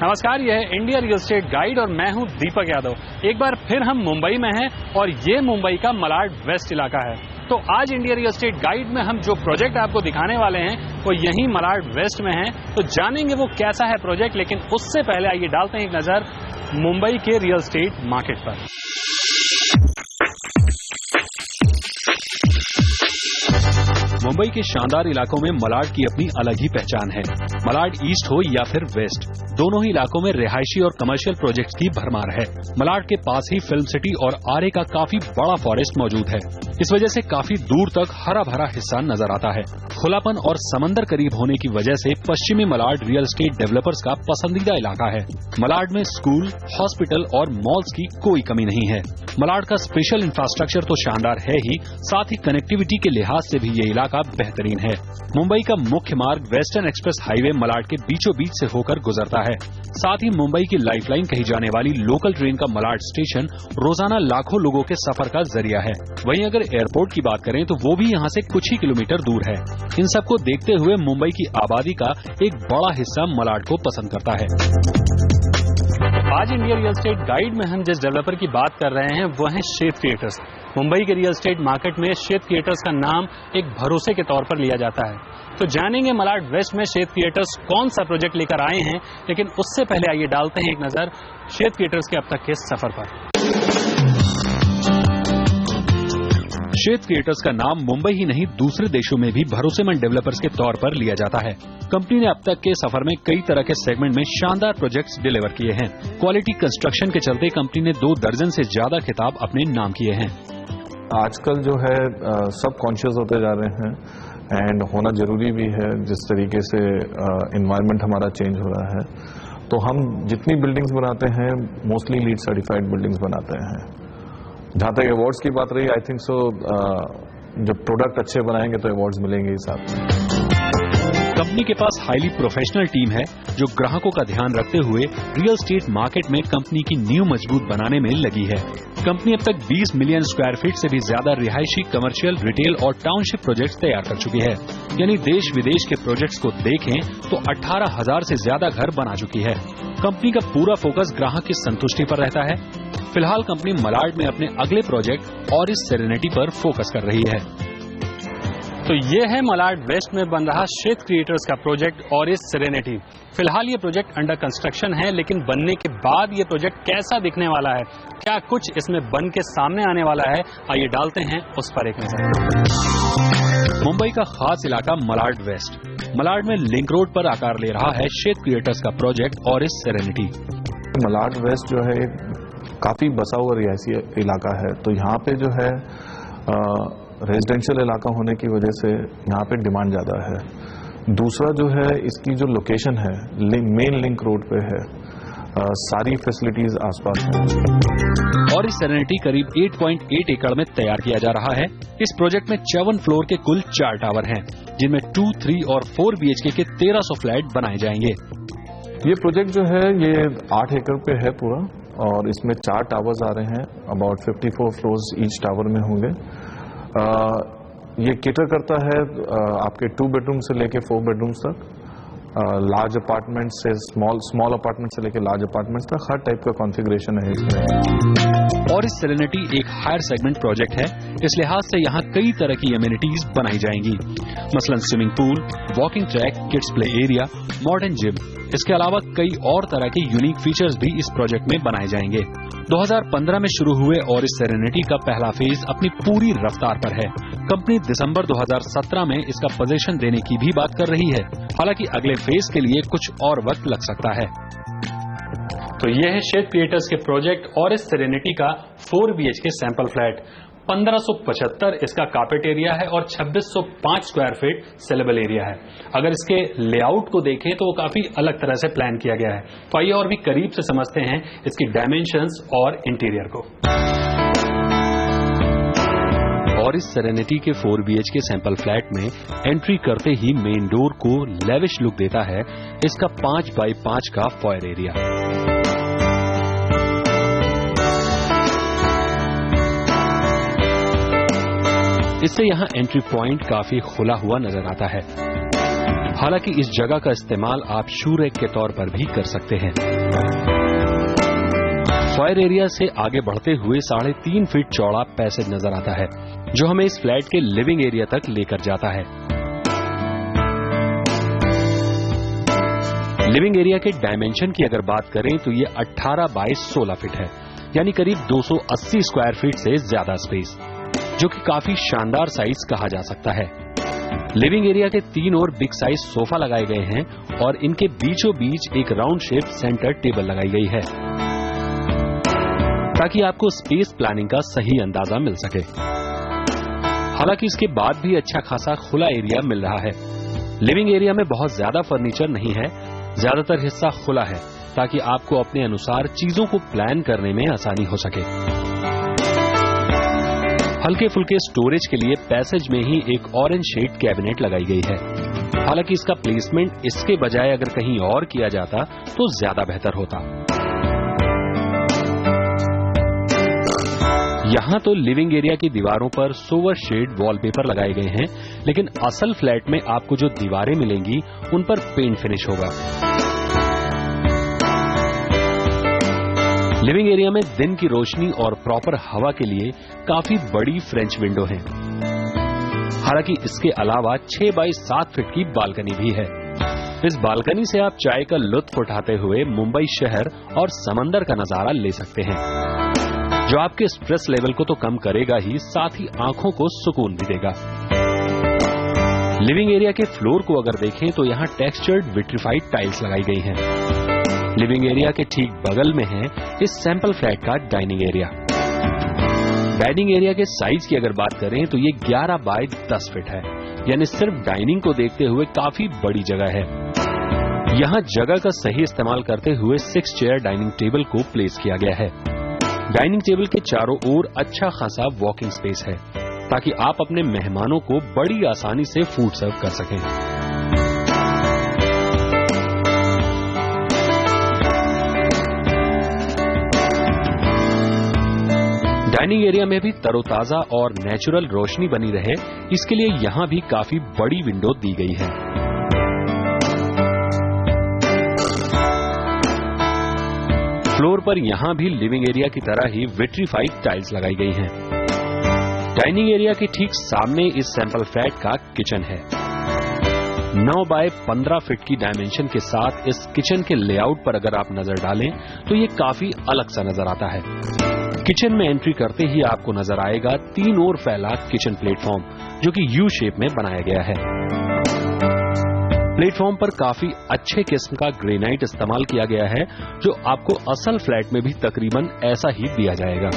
नमस्कार, यह है इंडिया रियल एस्टेट गाइड और मैं हूं दीपक यादव। एक बार फिर हम मुंबई में हैं और ये मुंबई का मलाड वेस्ट इलाका है। तो आज इंडिया रियल एस्टेट गाइड में हम जो प्रोजेक्ट आपको दिखाने वाले हैं वो यही मलाड वेस्ट में है। तो जानेंगे वो कैसा है प्रोजेक्ट, लेकिन उससे पहले आइए डालते हैं एक नजर मुंबई के रियल एस्टेट मार्केट पर। मुंबई के शानदार इलाकों में मलाड की अपनी अलग ही पहचान है। मलाड ईस्ट हो या फिर वेस्ट, दोनों ही इलाकों में रिहायशी और कमर्शियल प्रोजेक्ट्स की भरमार है। मलाड के पास ही फिल्म सिटी और आरे का काफी बड़ा फॉरेस्ट मौजूद है। इस वजह से काफी दूर तक हरा भरा हिस्सा नजर आता है। खुलापन और समंदर करीब होने की वजह से पश्चिमी मलाड रियल एस्टेट डेवलपर्स का पसंदीदा इलाका है। मलाड में स्कूल, हॉस्पिटल और मॉल्स की कोई कमी नहीं है। मलाड का स्पेशल इंफ्रास्ट्रक्चर तो शानदार है ही, साथ ही कनेक्टिविटी के लिहाज से भी ये इलाका बेहतरीन है। मुंबई का मुख्य मार्ग वेस्टर्न एक्सप्रेस हाईवे मलाड के बीचों बीच से होकर गुजरता है। साथ ही मुंबई की लाइफलाइन कही जाने वाली लोकल ट्रेन का मलाड स्टेशन रोजाना लाखों लोगों के सफर का जरिया है। वहीं अगर एयरपोर्ट की बात करें तो वो भी यहाँ से कुछ ही किलोमीटर दूर है। इन सबको देखते हुए मुंबई की आबादी का एक बड़ा हिस्सा मलाड को पसंद करता है। आज इंडिया रियल एस्टेट गाइड में हम जिस डेवलपर की बात कर रहे हैं वो है शेत क्रिएटर्स। मुंबई के रियल एस्टेट मार्केट में शेत क्रिएटर्स का नाम एक भरोसे के तौर पर लिया जाता है। तो जानेंगे मलाड वेस्ट में शेत क्रिएटर्स कौन सा प्रोजेक्ट लेकर आए हैं, लेकिन उससे पहले आइए डालते हैं एक नजर शेत क्रिएटर्स के अब तक के सफर पर। शेत क्रिएटर्स का नाम मुंबई ही नहीं दूसरे देशों में भी भरोसेमंद डेवलपर्स के तौर पर लिया जाता है। कंपनी ने अब तक के सफर में कई तरह के सेगमेंट में शानदार प्रोजेक्ट्स डिलीवर किए हैं। क्वालिटी कंस्ट्रक्शन के चलते कंपनी ने 2 दर्जन से ज्यादा खिताब अपने नाम किए हैं। आजकल जो है सब कॉन्शियस होते जा रहे हैं एंड होना जरूरी भी है। जिस तरीके से एनवायरनमेंट हमारा चेंज हो रहा है, तो हम जितनी बिल्डिंग्स बनाते हैं मोस्टली लीड सर्टिफाइड बिल्डिंग्स बनाते हैं। जहां तक अवार्ड्स की बात रही, आई थिंक सो जब प्रोडक्ट अच्छे बनाएंगे तो अवार्ड्स मिलेंगे ही साथ में। कंपनी के पास हाईली प्रोफेशनल टीम है जो ग्राहकों का ध्यान रखते हुए रियल एस्टेट मार्केट में कंपनी की नींव मजबूत बनाने में लगी है। कंपनी अब तक 20 मिलियन स्क्वायर फीट से भी ज्यादा रिहायशी, कमर्शियल, रिटेल और टाउनशिप प्रोजेक्ट्स तैयार कर चुकी है। यानी देश विदेश के प्रोजेक्ट्स को देखें तो 18,000 से ज्यादा घर बना चुकी है। कंपनी का पूरा फोकस ग्राहक की संतुष्टि पर रहता है। फिलहाल कंपनी मलाड में अपने अगले प्रोजेक्ट और इस सेरेनिटी पर फोकस कर रही है। तो ये है मलाड वेस्ट में बन रहा शेत क्रिएटर्स का प्रोजेक्ट और इस सेरेनिटी। फिलहाल ये प्रोजेक्ट अंडर कंस्ट्रक्शन है, लेकिन बनने के बाद ये प्रोजेक्ट कैसा दिखने वाला है, क्या कुछ इसमें बन के सामने आने वाला है, आइए डालते हैं उस पर एक नजर। मुंबई का खास इलाका मलाड वेस्ट। मलाड में लिंक रोड पर आकार ले रहा है शेत क्रिएटर्स का प्रोजेक्ट और इस सेरेनिटी। मलाड वेस्ट जो है काफी बसा हुआ रिहायशी इलाका है, तो यहाँ पे जो है रेजिडेंशियल इलाका होने की वजह से यहाँ पे डिमांड ज्यादा है। दूसरा जो है इसकी जो लोकेशन है मेन लिंक रोड पे है, सारी फैसिलिटीज आसपास हैं। और इस सेरेनिटी करीब 8.8 एकड़ में तैयार किया जा रहा है। इस प्रोजेक्ट में 54 फ्लोर के कुल 4 टावर हैं, जिनमें 2, 3 और 4 BHK के 1300 फ्लैट बनाए जाएंगे। ये प्रोजेक्ट जो है ये 8 एकड़ पे है पूरा, और इसमें 4 टावर्स आ रहे हैं। अबाउट 54 फ्लोर्स ईच टावर में होंगे। ये केटर करता है आपके 2 बेडरूम से लेके 4 बेडरूम्स तक, लार्ज अपार्टमेंट से स्मॉल अपार्टमेंट से लेके लार्ज अपार्टमेंट्स तक, हर टाइप का कॉन्फ़िगरेशन है इसमें। और इस सेरेनिटी एक हायर सेगमेंट प्रोजेक्ट है, इस लिहाज से यहाँ कई तरह की एमिनिटीज बनाई जाएंगी, मसलन swimming pool, walking track, kids play area, modern gym. इसके अलावा कई और तरह के यूनिक फीचर्स भी इस प्रोजेक्ट में बनाए जाएंगे। 2015 में शुरू हुए और इस सेरेनिटी का पहला फेज अपनी पूरी रफ्तार पर है। कंपनी दिसंबर 2017 में इसका पोजीशन देने की भी बात कर रही है। हालांकि अगले फेज के लिए कुछ और वक्त लग सकता है। तो ये है शेत क्रिएटर्स के प्रोजेक्ट और इस सेरेनिटी का 4 BHK सैंपल फ्लैट। 1575 इसका कार्पेट एरिया है और 2605 स्क्वायर फीट सेलेबल एरिया है। अगर इसके लेआउट को देखें तो वो काफी अलग तरह से प्लान किया गया है। तो आइए और भी करीब से समझते हैं इसकी डायमेंशंस और इंटीरियर को। और इस सेरेनिटी के 4 BHK सैंपल फ्लैट में एंट्री करते ही मेन डोर को लेविश लुक देता है इसका 5 बाई 5 का फॉयर एरिया। इससे यहाँ एंट्री पॉइंट काफी खुला हुआ नजर आता है। हालांकि इस जगह का इस्तेमाल आप शू रैक के तौर पर भी कर सकते हैं। फायर एरिया से आगे बढ़ते हुए 3.5 फीट चौड़ा पैसेज नजर आता है, जो हमें इस फ्लैट के लिविंग एरिया तक लेकर जाता है। लिविंग एरिया के डायमेंशन की अगर बात करें तो ये 18 बाय 16 फीट है, यानी करीब 280 स्क्वायर फीट से ज्यादा स्पेस, जो कि काफी शानदार साइज कहा जा सकता है। लिविंग एरिया के 3 ओर बिग साइज सोफा लगाए गए हैं और इनके बीचों बीच एक राउंड शेप सेंटर टेबल लगाई गई है, ताकि आपको स्पेस प्लानिंग का सही अंदाजा मिल सके। हालांकि इसके बाद भी अच्छा खासा खुला एरिया मिल रहा है। लिविंग एरिया में बहुत ज्यादा फर्नीचर नहीं है, ज्यादातर हिस्सा खुला है, ताकि आपको अपने अनुसार चीजों को प्लान करने में आसानी हो सके। हल्के फुल्के स्टोरेज के लिए पैसेज में ही एक ऑरेंज शेड कैबिनेट लगाई गई है। हालांकि इसका प्लेसमेंट इसके बजाय अगर कहीं और किया जाता तो ज्यादा बेहतर होता। यहां तो लिविंग एरिया की दीवारों पर सोवर शेड वॉलपेपर लगाए गए हैं, लेकिन असल फ्लैट में आपको जो दीवारें मिलेंगी उन पर पेंट फिनिश होगा। लिविंग एरिया में दिन की रोशनी और प्रॉपर हवा के लिए काफी बड़ी फ्रेंच विंडो है। हालांकि इसके अलावा 6 बाय 7 फीट की बालकनी भी है। इस बालकनी से आप चाय का लुत्फ उठाते हुए मुंबई शहर और समंदर का नजारा ले सकते हैं, जो आपके स्ट्रेस लेवल को तो कम करेगा ही, साथ ही आंखों को सुकून भी देगा। लिविंग एरिया के फ्लोर को अगर देखें तो यहाँ टेक्सचर्ड विट्रीफाइड टाइल्स लगाई गई हैं। लिविंग एरिया के ठीक बगल में है इस सैंपल फ्लैट का डाइनिंग एरिया। डाइनिंग एरिया के साइज की अगर बात करें तो ये 11 बाय 10 फीट है, यानी सिर्फ डाइनिंग को देखते हुए काफी बड़ी जगह है। यहाँ जगह का सही इस्तेमाल करते हुए 6 चेयर डाइनिंग टेबल को प्लेस किया गया है। डाइनिंग टेबल के चारों ओर अच्छा खासा वॉकिंग स्पेस है, ताकि आप अपने मेहमानों को बड़ी आसानी से फूड सर्व कर सकें। डाइनिंग एरिया में भी तरोताजा और नेचुरल रोशनी बनी रहे, इसके लिए यहां भी काफी बड़ी विंडो दी गई है। फ्लोर पर यहां भी लिविंग एरिया की तरह ही विट्रीफाइड टाइल्स लगाई गई हैं। डाइनिंग एरिया के ठीक सामने इस सैंपल फ्लैट का किचन है। 9 बाय 15 फीट की डायमेंशन के साथ इस किचन के लेआउट पर अगर आप नजर डालें तो ये काफी अलग सा नजर आता है। किचन में एंट्री करते ही आपको नजर आएगा 3 ओर फैला किचन प्लेटफॉर्म, जो कि यू शेप में बनाया गया है। प्लेटफॉर्म पर काफी अच्छे किस्म का ग्रेनाइट इस्तेमाल किया गया है, जो आपको असल फ्लैट में भी तकरीबन ऐसा ही दिया जाएगा।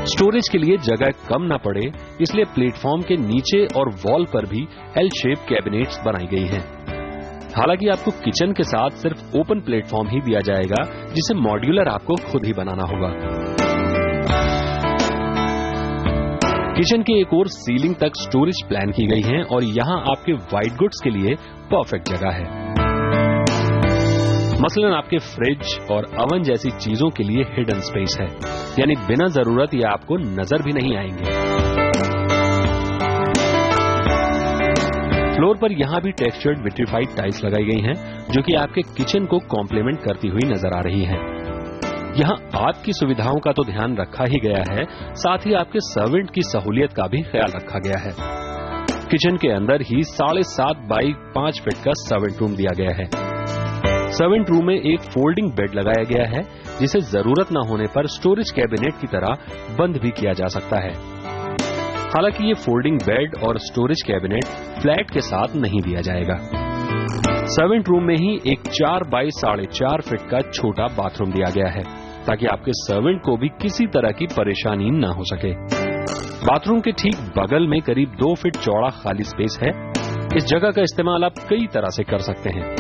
स्टोरेज के लिए जगह कम न पड़े, इसलिए प्लेटफॉर्म के नीचे और वॉल पर भी एल शेप कैबिनेट्स बनाई गई हैं। हालांकि आपको किचन के साथ सिर्फ ओपन प्लेटफॉर्म ही दिया जाएगा, जिसे मॉड्यूलर आपको खुद ही बनाना होगा। किचन के एक और सीलिंग तक स्टोरेज प्लान की गई है और यहां आपके व्हाइट गुड्स के लिए परफेक्ट जगह है। मसलन आपके फ्रिज और ओवन जैसी चीजों के लिए हिडन स्पेस है, यानी बिना जरूरत ये आपको नजर भी नहीं आएंगे। फ्लोर पर यहां भी टेक्सचर्ड विट्रीफाइड टाइल्स लगाई गई हैं, जो कि आपके किचन को कॉम्प्लीमेंट करती हुई नजर आ रही हैं। यहां आपकी सुविधाओं का तो ध्यान रखा ही गया है, साथ ही आपके सर्वेंट की सहूलियत का भी ख्याल रखा गया है। किचन के अंदर ही 7.5 बाई 5 फीट का सर्वेंट रूम दिया गया है। सर्वेंट रूम में एक फोल्डिंग बेड लगाया गया है, जिसे जरूरत न होने पर स्टोरेज कैबिनेट की तरह बंद भी किया जा सकता है। हालांकि ये फोल्डिंग बेड और स्टोरेज कैबिनेट फ्लैट के साथ नहीं दिया जाएगा। सर्वेंट रूम में ही एक 4 बाई 4.5 फीट का छोटा बाथरूम दिया गया है, ताकि आपके सर्वेंट को भी किसी तरह की परेशानी न हो सके। बाथरूम के ठीक बगल में करीब 2 फीट चौड़ा खाली स्पेस है। इस जगह का इस्तेमाल आप कई तरह से कर सकते हैं।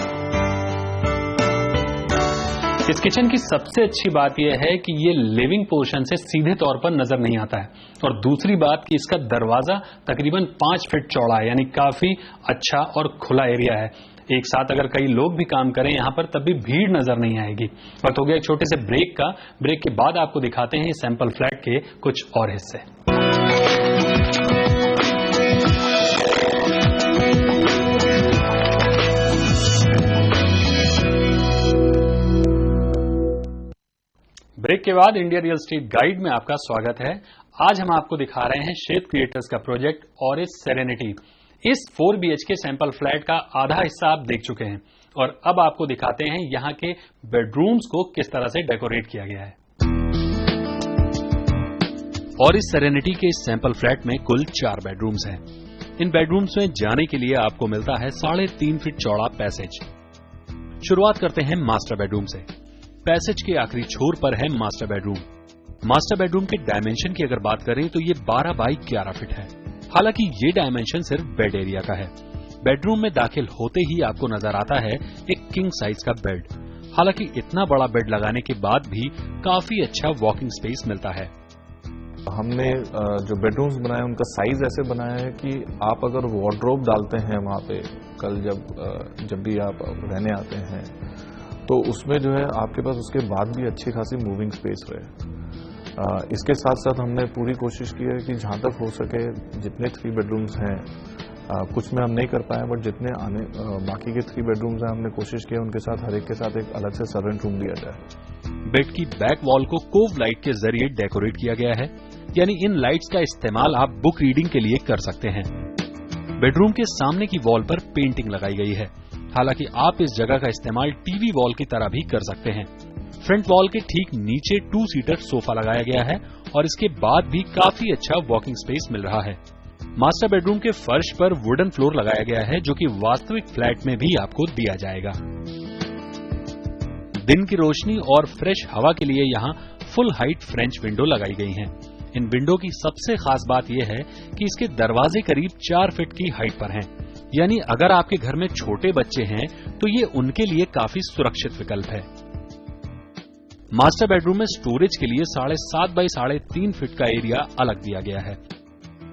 इस किचन की सबसे अच्छी बात यह है कि ये लिविंग पोर्शन से सीधे तौर पर नजर नहीं आता है, और दूसरी बात कि इसका दरवाजा तकरीबन 5 फीट चौड़ा है, यानी काफी अच्छा और खुला एरिया है। एक साथ अगर कई लोग भी काम करें यहाँ पर, तब भी भीड़ नजर नहीं आएगी। वक्त हो गया एक छोटे से ब्रेक का। ब्रेक के बाद आपको दिखाते हैं सैंपल फ्लैट के कुछ और हिस्से। ब्रेक के बाद इंडिया रियल एस्टेट गाइड में आपका स्वागत है। आज हम आपको दिखा रहे हैं शेप क्रिएटर्स का प्रोजेक्ट ऑरिस सेरेनिटी। इस 4 BHK सैंपल फ्लैट का आधा हिस्सा आप देख चुके हैं और अब आपको दिखाते हैं यहां के बेडरूम्स को किस तरह से डेकोरेट किया गया है। ऑरिस सेरेनिटी के इस सैंपल फ्लैट में कुल 4 बेडरूम्स हैं। इन बेडरूम्स में जाने के लिए आपको मिलता है 3.5 फीट चौड़ा पैसेज। शुरुआत करते हैं मास्टर बेडरूम से। पैसेज के आखिरी छोर पर है मास्टर बेडरूम। मास्टर बेडरूम के डायमेंशन की अगर बात करें तो ये 12 बाई 11 फीट है। हालांकि ये डायमेंशन सिर्फ बेड एरिया का है। बेडरूम में दाखिल होते ही आपको नजर आता है एक किंग साइज का बेड। हालांकि इतना बड़ा बेड लगाने के बाद भी काफी अच्छा वॉकिंग स्पेस मिलता है। हमने जो बेडरूम्स बनाए उनका साइज ऐसे बनाया है कि आप अगर वार्डरोब डालते हैं वहां पे कल जब भी आप रहने आते हैं तो उसमें जो है आपके पास उसके बाद भी अच्छी खासी मूविंग स्पेस रहे। इसके साथ साथ हमने पूरी कोशिश की है कि जहां तक हो सके जितने 3 बेडरूम्स हैं, कुछ में हम नहीं कर पाए बट जितने बाकी के 3 बेडरूम्स हैं हमने कोशिश की है उनके साथ हर एक के साथ एक अलग से सर्वेंट रूम दिया जाए। बेड की बैक वॉल को कोव लाइट के जरिए डेकोरेट किया गया है, यानी इन लाइट्स का इस्तेमाल आप बुक रीडिंग के लिए कर सकते हैं। बेडरूम के सामने की वॉल पर पेंटिंग लगाई गई है। हालांकि आप इस जगह का इस्तेमाल टीवी वॉल की तरह भी कर सकते हैं। फ्रंट वॉल के ठीक नीचे 2 सीटर सोफा लगाया गया है और इसके बाद भी काफी अच्छा वॉकिंग स्पेस मिल रहा है। मास्टर बेडरूम के फर्श पर वुडन फ्लोर लगाया गया है जो कि वास्तविक फ्लैट में भी आपको दिया जाएगा। दिन की रोशनी और फ्रेश हवा के लिए यहाँ फुल हाइट फ्रेंच विंडो लगाई गई हैं। इन विंडो की सबसे खास बात यह है कि इसके दरवाजे करीब 4 फीट की हाइट पर हैं, यानी अगर आपके घर में छोटे बच्चे हैं तो ये उनके लिए काफी सुरक्षित विकल्प है। मास्टर बेडरूम में स्टोरेज के लिए 7.5 बाई 3.5 फीट का एरिया अलग दिया गया है,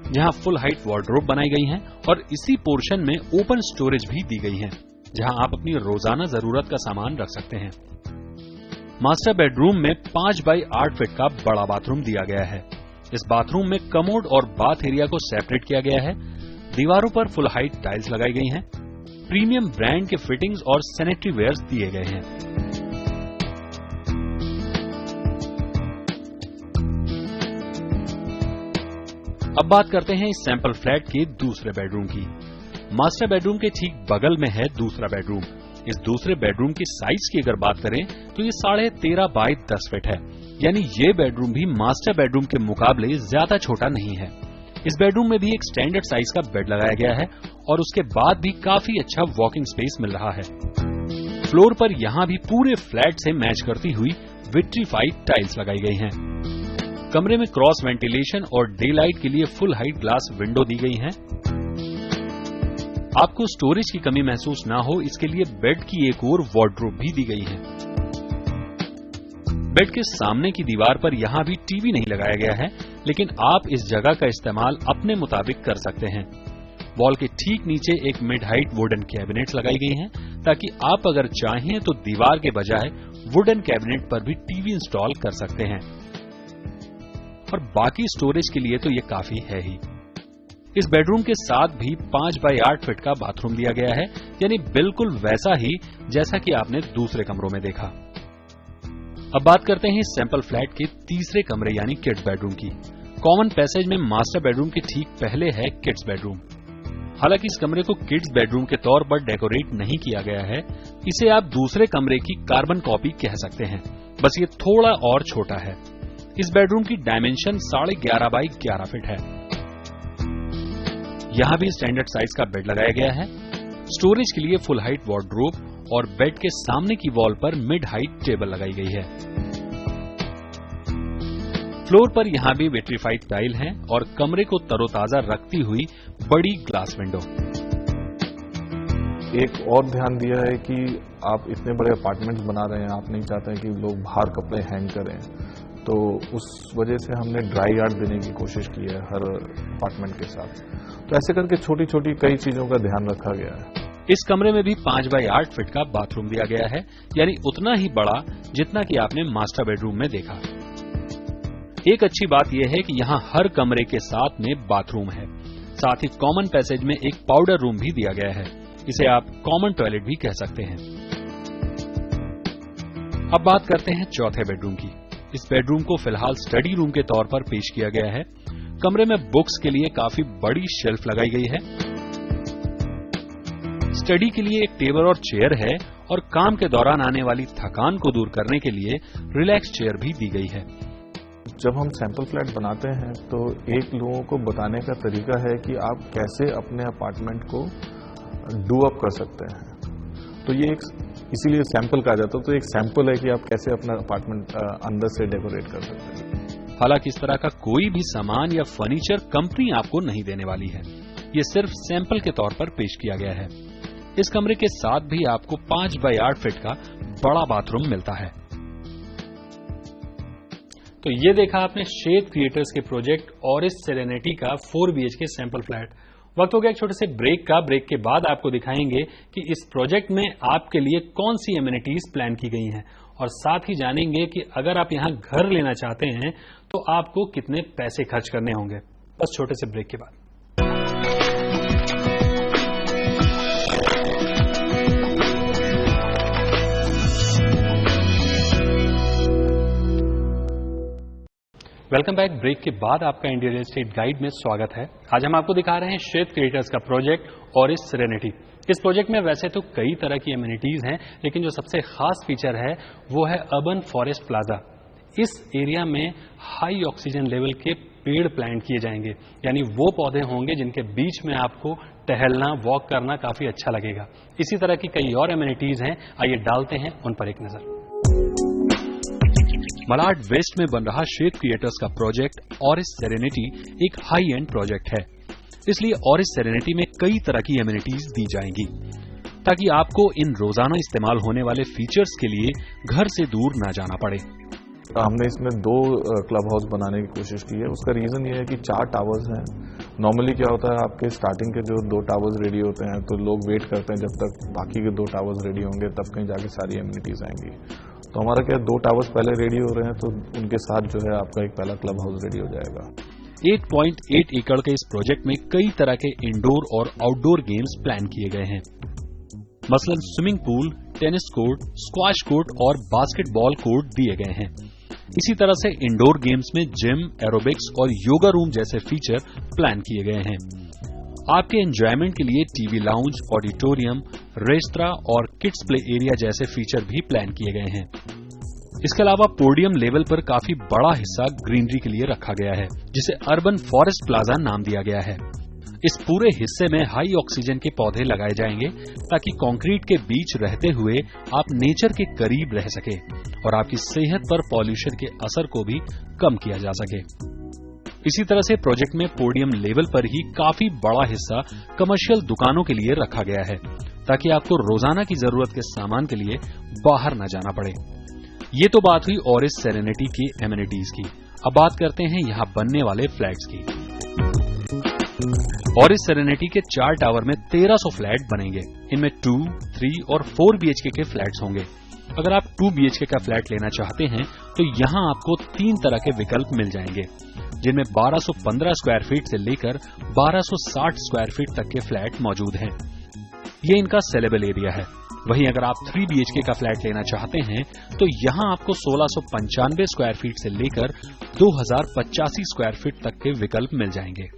जहां फुल हाइट वार्डरोब बनाई गई हैं और इसी पोर्शन में ओपन स्टोरेज भी दी गई है, जहां आप अपनी रोजाना जरूरत का सामान रख सकते हैं। मास्टर बेडरूम में 5 बाई 8 फीट का बड़ा बाथरूम दिया गया है। इस बाथरूम में कमोड और बाथ एरिया को सेपरेट किया गया है। दीवारों पर फुल हाइट टाइल्स लगाई गई हैं। प्रीमियम ब्रांड के फिटिंग्स और सैनिटरी वेयर्स दिए गए हैं। अब बात करते हैं इस सैंपल फ्लैट के दूसरे बेडरूम की। मास्टर बेडरूम के ठीक बगल में है दूसरा बेडरूम। इस दूसरे बेडरूम की साइज की अगर बात करें तो ये 13.5 बाई 10 फीट है, यानी ये बेडरूम भी मास्टर बेडरूम के मुकाबले ज्यादा छोटा नहीं है। इस बेडरूम में भी एक स्टैंडर्ड साइज का बेड लगाया गया है और उसके बाद भी काफी अच्छा वॉकिंग स्पेस मिल रहा है। फ्लोर पर यहां भी पूरे फ्लैट से मैच करती हुई विट्रीफाइड टाइल्स लगाई गई हैं। कमरे में क्रॉस वेंटिलेशन और डे लाइट के लिए फुल हाइट ग्लास विंडो दी गई हैं। आपको स्टोरेज की कमी महसूस ना हो इसके लिए बेड की एक और वार्डरोब भी दी गई है। बेड के सामने की दीवार पर यहां भी टीवी नहीं लगाया गया है, लेकिन आप इस जगह का इस्तेमाल अपने मुताबिक कर सकते हैं। वॉल के ठीक नीचे एक मिड हाइट वुडन कैबिनेट लगाई गई हैं, ताकि आप अगर चाहें तो दीवार के बजाय वुडन कैबिनेट पर भी टीवी इंस्टॉल कर सकते हैं। और बाकी स्टोरेज के लिए तो ये काफी है ही। इस बेडरूम के साथ भी 5 बाई 8 फीट का बाथरूम दिया गया है, यानी बिल्कुल वैसा ही जैसा कि आपने दूसरे कमरों में देखा। अब बात करते हैं इस सैंपल फ्लैट के तीसरे कमरे यानी किड्स बेडरूम की। कॉमन पैसेज में मास्टर बेडरूम के ठीक पहले है किड्स बेडरूम। हालांकि इस कमरे को किड्स बेडरूम के तौर पर डेकोरेट नहीं किया गया है, इसे आप दूसरे कमरे की कार्बन कॉपी कह सकते हैं, बस ये थोड़ा और छोटा है। इस बेडरूम की डायमेंशन 11.5 बाई 11 फीट है। यहां भी स्टैंडर्ड साइज का बेड लगाया गया है। स्टोरेज के लिए फुल हाइट वार्डरोब और बेड के सामने की वॉल पर मिड हाइट टेबल लगाई गई है। फ्लोर पर यहां भी विट्रीफाइड टाइल हैं और कमरे को तरोताजा रखती हुई बड़ी ग्लास विंडो। एक और ध्यान दिया है कि आप इतने बड़े अपार्टमेंट्स बना रहे हैं, आप नहीं चाहते हैं कि लोग बाहर कपड़े हैंग करें, तो उस वजह से हमने ड्राई यार्ड देने की कोशिश की है हर अपार्टमेंट के साथ। तो ऐसे करके छोटी छोटी कई चीजों का ध्यान रखा गया है। इस कमरे में भी 5 बाई 8 फीट का बाथरूम दिया गया है, यानी उतना ही बड़ा जितना कि आपने मास्टर बेडरूम में देखा। एक अच्छी बात यह है कि यहाँ हर कमरे के साथ में बाथरूम है, साथ ही कॉमन पैसेज में एक पाउडर रूम भी दिया गया है। इसे आप कॉमन टॉयलेट भी कह सकते हैं। अब बात करते हैं चौथे बेडरूम की। इस बेडरूम को फिलहाल स्टडी रूम के तौर पर पेश किया गया है। कमरे में बुक्स के लिए काफी बड़ी शेल्फ लगाई गई है। स्टडी के लिए एक टेबल और चेयर है और काम के दौरान आने वाली थकान को दूर करने के लिए रिलैक्स चेयर भी दी गई है। जब हम सैंपल फ्लैट बनाते हैं तो एक लोगों को बताने का तरीका है कि आप कैसे अपने अपार्टमेंट को डू अप कर सकते हैं। तो ये एक इसीलिए सैंपल कहा जाता है। तो एक सैंपल है कि आप कैसे अपना अपार्टमेंट अंदर से डेकोरेट कर सकते हैं। हालांकि इस तरह का कोई भी सामान या फर्नीचर कंपनी आपको नहीं देने वाली है। ये सिर्फ सैंपल के तौर पर पेश किया गया है। इस कमरे के साथ भी आपको 5 बाय 8 फीट का बड़ा बाथरूम मिलता है। तो ये देखा आपने शेड क्रिएटर्स के प्रोजेक्ट ऑरिस सेरेनिटी का 4 BHK सैंपल फ्लैट। वक्त हो गया एक छोटे से ब्रेक का। ब्रेक के बाद आपको दिखाएंगे कि इस प्रोजेक्ट में आपके लिए कौन सी एमिनिटीज प्लान की गई हैं और साथ ही जानेंगे कि अगर आप यहां घर लेना चाहते हैं तो आपको कितने पैसे खर्च करने होंगे। बस छोटे से ब्रेक के बाद। Welcome back. ब्रेक के बाद आपका इंडिया रियल एस्टेट गाइड में स्वागत है। आज हम आपको दिखा रहे हैं शेड क्रिएटर्स का प्रोजेक्ट ऑरिस सेरेनिटी। इस प्रोजेक्ट में वैसे तो कई तरह की एमिनिटीज हैं, लेकिन जो सबसे खास फीचर है वो है अर्बन फॉरेस्ट प्लाजा। इस एरिया में हाई ऑक्सीजन लेवल के पेड़ प्लांट किए जाएंगे, यानी वो पौधे होंगे जिनके बीच में आपको टहलना, वॉक करना काफी अच्छा लगेगा। इसी तरह की कई और एमिनिटीज हैं, आइए डालते हैं उन पर एक नजर। मलाड वेस्ट में बन रहा शेड क्रिएटर्स का प्रोजेक्ट ऑरिस सेरेनिटी एक हाई एंड प्रोजेक्ट है, इसलिए ऑरिस सेरेनिटी में कई तरह की एमिनिटीज दी जाएंगी ताकि आपको इन रोजाना इस्तेमाल होने वाले फीचर्स के लिए घर से दूर न जाना पड़े। हमने इसमें 2 क्लब हाउस बनाने की कोशिश की है। उसका रीजन ये है कि 4 टावर्स हैं। नॉर्मली क्या होता है, आपके स्टार्टिंग के जो 2 टावर्स रेडी होते हैं तो लोग वेट करते हैं जब तक बाकी के 2 टावर्स रेडी होंगे, तब कहीं जाके सारी एमिनिटीज आएंगी। तो हमारा क्या 2 टावर्स पहले रेडी हो रहे हैं, तो उनके साथ जो है आपका एक पहला क्लब हाउस रेडी हो जाएगा। 8.8 एकड़ के इस प्रोजेक्ट में कई तरह के इंडोर और आउटडोर गेम्स प्लान किए गए हैं। मसलन swimming pool, tennis court, squash court और बास्केटबॉल कोर्ट दिए गए हैं। इसी तरह से इंडोर गेम्स में जिम, एरोबिक्स और योगा रूम जैसे फीचर प्लान किए गए हैं। आपके एंजॉयमेंट के लिए टीवी लाउंज, ऑडिटोरियम, रेस्तरां और किड्स प्ले एरिया जैसे फीचर भी प्लान किए गए हैं। इसके अलावा पोडियम लेवल पर काफी बड़ा हिस्सा ग्रीनरी के लिए रखा गया है, जिसे अर्बन फॉरेस्ट प्लाजा नाम दिया गया है। इस पूरे हिस्से में हाई ऑक्सीजन के पौधे लगाए जाएंगे ताकि कंक्रीट के बीच रहते हुए आप नेचर के करीब रह सके और आपकी सेहत पर पॉल्यूशन के असर को भी कम किया जा सके। इसी तरह से प्रोजेक्ट में पोडियम लेवल पर ही काफी बड़ा हिस्सा कमर्शियल दुकानों के लिए रखा गया है ताकि आपको रोजाना की जरूरत के सामान के लिए बाहर न जाना पड़े। ये तो बात हुई ऑरिस सेरेनिटी की एमिनिटीज की। अब बात करते हैं यहाँ बनने वाले फ्लैट्स की। ऑरिस सेरेनिटी के 4 टावर में 1300 फ्लैट बनेंगे। इनमें 2, 3 और 4 BHK के फ्लैट्स होंगे। अगर आप 2 BHK का फ्लैट लेना चाहते हैं तो यहाँ आपको 3 तरह के विकल्प मिल जाएंगे, जिनमें 1215 स्क्वायर फीट से लेकर 1260 स्क्वायर फीट तक के फ्लैट मौजूद हैं। ये इनका सेलेबल एरिया है। वहीं अगर आप 3 BHK का फ्लैट लेना चाहते हैं तो यहाँ आपको 1695 स्क्वायर फीट से लेकर 2085 स्क्वायर फीट तक के विकल्प मिल जाएंगे।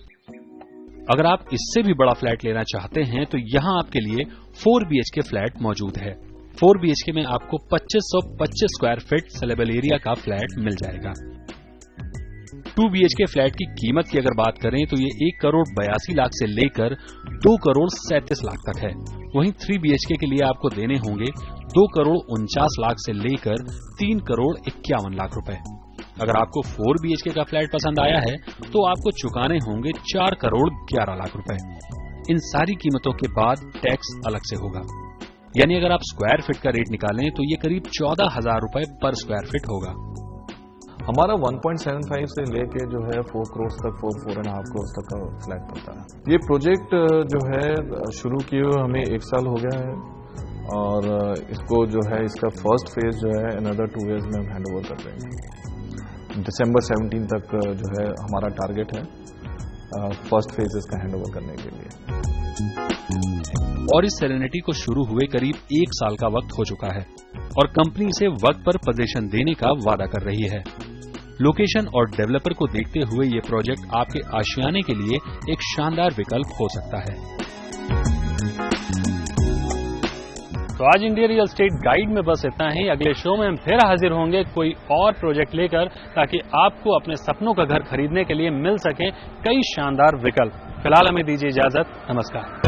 अगर आप इससे भी बड़ा फ्लैट लेना चाहते हैं तो यहाँ आपके लिए 4 BHK फ्लैट मौजूद है। 4 BHK में आपको 2525 स्क्वायर फीट सेलेबल एरिया का फ्लैट मिल जाएगा। 2 BHK फ्लैट की कीमत की अगर बात करें तो ये 1 करोड़ 82 लाख से लेकर 2 करोड़ 37 लाख तक है। वहीं 3 BHK के लिए आपको देने होंगे 2 करोड़ 49 लाख से लेकर 3 करोड़ 51 लाख रुपए। अगर आपको 4 BHK का फ्लैट पसंद आया है तो आपको चुकाने होंगे 4 करोड़ 11 लाख रुपए। इन सारी कीमतों के बाद टैक्स अलग से होगा, यानी अगर आप स्क्वायर फीट का रेट निकालें तो ये करीब 14,000 रुपए पर स्क्वायर फीट होगा। हमारा 1.75 से लेके जो है 4 करोड़ तक 4.5 करोड़ तक का फ्लैट पड़ता है। ये प्रोजेक्ट जो है शुरू किए हुए हमें 1 साल हो गया है और इसको जो है इसका फर्स्ट फेज जो है अनदर 2 इयर्स में हम हैंड ओवर कर देंगे। दिसंबर 17 तक जो है हमारा टारगेट है फर्स्ट फेज इसका हैंड ओवर करने के लिए। और इस सेरेनिटी को शुरू हुए करीब 1 साल का वक्त हो चुका है। और कंपनी इसे वक्त पर पोजीशन देने का वादा कर रही है। लोकेशन और डेवलपर को देखते हुए ये प्रोजेक्ट आपके आशियाने के लिए एक शानदार विकल्प हो सकता है। तो आज इंडिया रियल एस्टेट गाइड में बस इतना ही। अगले शो में हम फिर हाजिर होंगे कोई और प्रोजेक्ट लेकर, ताकि आपको अपने सपनों का घर खरीदने के लिए मिल सके कई शानदार विकल्प। फिलहाल हमें दीजिए इजाजत। नमस्कार।